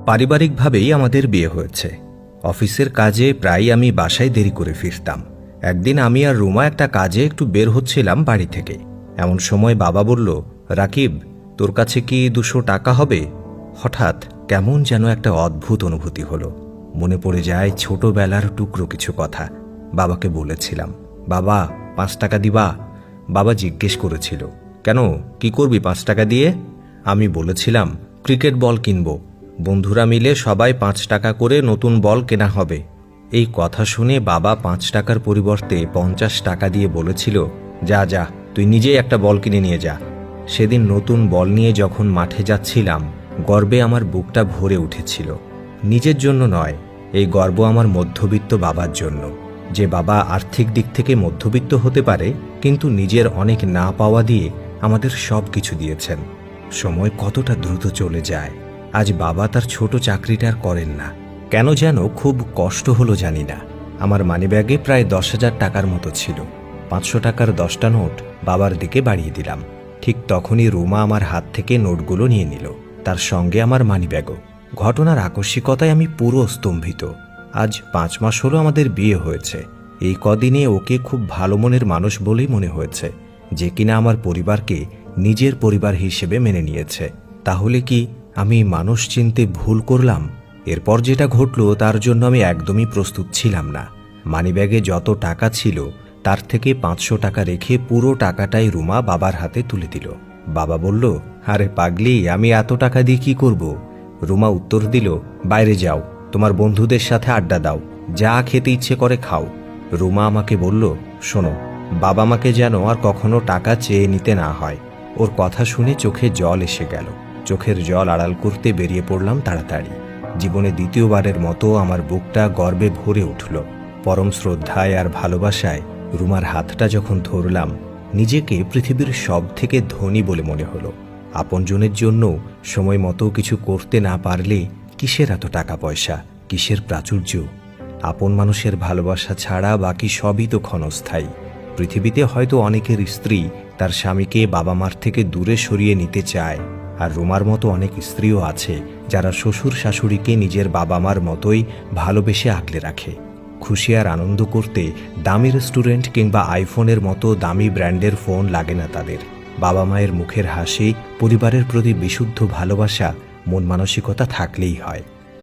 পারিবারিকভাবেই আমাদের বিয়ে হয়েছে। অফিসের কাজে প্রায় আমি বাসায় দেরি করে ফিরতাম। একদিন আমি আর রুমা একটা কাজে একটু বের হচ্ছিলাম বাড়ি থেকে। এমন সময় বাবা বলল, রাকিব, তোর কাছে কি 200 টাকা হবে? হঠাৎ কেমন যেন একটা অদ্ভুত অনুভূতি হলো। মনে পড়ে যায় ছোটবেলার টুকরো কিছু কথা। বাবাকে বলেছিলাম, বাবা 5 টাকা দিবা? বাবা জিজ্ঞেস করেছিল, কেন, কি করবি 5 টাকা দিয়ে? আমি বলেছিলাম, ক্রিকেট বল কিনব। বন্ধুরা মিলে সবাই 5 টাকা করে নতুন বল কেনা হবে। এই কথা শুনে বাবা 5 টাকার পরিবর্তে 50 টাকা দিয়ে বলেছিল, যা যা, তুই নিজেই একটা বল কিনে নিয়ে যা। সেদিন নতুন বল নিয়ে যখন মাঠে যাচ্ছিলাম, গর্বে আমার বুকটা ভরে উঠেছিল। নিজের জন্য নয়, এই গর্ব আমার মধ্যবিত্ত বাবার জন্য, যে বাবা আর্থিক দিক থেকে মধ্যবিত্ত হতে পারে, কিন্তু নিজের অনেক না পাওয়া দিয়ে আমাদের সব কিছু দিয়েছেন। সময় কতটা দ্রুত চলে যায়। আজ বাবা তার ছোট চাকরিটা আর করেন না। কেন যেন খুব কষ্ট হলো জানি না। আমার মানিব্যাগে প্রায় 10,000 টাকার মতো ছিল। 500 টাকার 10টা নোট বাবার দিকে বাড়িয়ে দিলাম। ঠিক তখনই রুমা আমার হাত থেকে নোটগুলো নিয়ে নিল, তার সঙ্গে আমার মানিব্যাগও। ঘটনার আকস্মিকতায় আমি পুরো স্তম্ভিত। আজ 5 মাস হলো আমাদের বিয়ে হয়েছে। এই কদিনে ওকে খুব ভালো মনের মানুষ বলেই মনে হয়েছে, যে কিনা আমার পরিবারকে নিজের পরিবার হিসেবে মেনে নিয়েছে। তাহলে কি আমি মানুষ চিনতে ভুল করলাম? এরপর যেটা ঘটল তার জন্য আমি একদমই প্রস্তুত ছিলাম না। মানিব্যাগে যত টাকা ছিল তার থেকে 500 টাকা রেখে পুরো টাকাটাই রুমা বাবার হাতে তুলে দিল। বাবা বলল, আরে পাগলি, আমি এত টাকা দিয়ে কি করব? রুমা উত্তর দিল, বাইরে যাও, তোমার বন্ধুদের সাথে আড্ডা দাও, যা খেতে ইচ্ছে করে খাও। রুমা আমাকে বলল, শোনো, বাবা মাকে যেন আর কখনো টাকা চেয়ে নিতে না হয়। ওর কথা শুনে চোখে জল এসে গেল। চোখের জল আড়াল করতে বেরিয়ে পড়লাম তাড়াতাড়ি। জীবনে দ্বিতীয়বারের মতো আমার বুকটা গর্বে ভরে উঠল। পরম শ্রদ্ধায় আর ভালোবাসায় রুমার হাতটা যখন ধরলাম, নিজেকে পৃথিবীর সব থেকে ধনী বলে মনে হলো। আপনজনের জন্য সময় মতো কিছু করতে না পারলে কিসের এত টাকা পয়সা, কিসের প্রাচুর্য? আপন মানুষের ভালোবাসা ছাড়া বাকি সবই তো ক্ষণস্থায়ী। পৃথিবীতে হয়তো অনেকের স্ত্রী তার স্বামীকে বাবা মার থেকে দূরে সরিয়ে নিতে চায়, আর রুমার মতো অনেক স্ত্রীও আছে যারা শ্বশুর শাশুড়িকে নিজের বাবা মার মতোই ভালোবেসে আগলে রাখে। খুশি আর আনন্দ করতে দামি রেস্টুরেন্ট কিংবা আইফোনের মতো দামি ব্র্যান্ডের ফোন লাগে না তাদের। বাবা মায়ের মুখের হাসি, পরিবারের প্রতি বিশুদ্ধ ভালোবাসা, মন মানসিকতা থাকলেই হয়।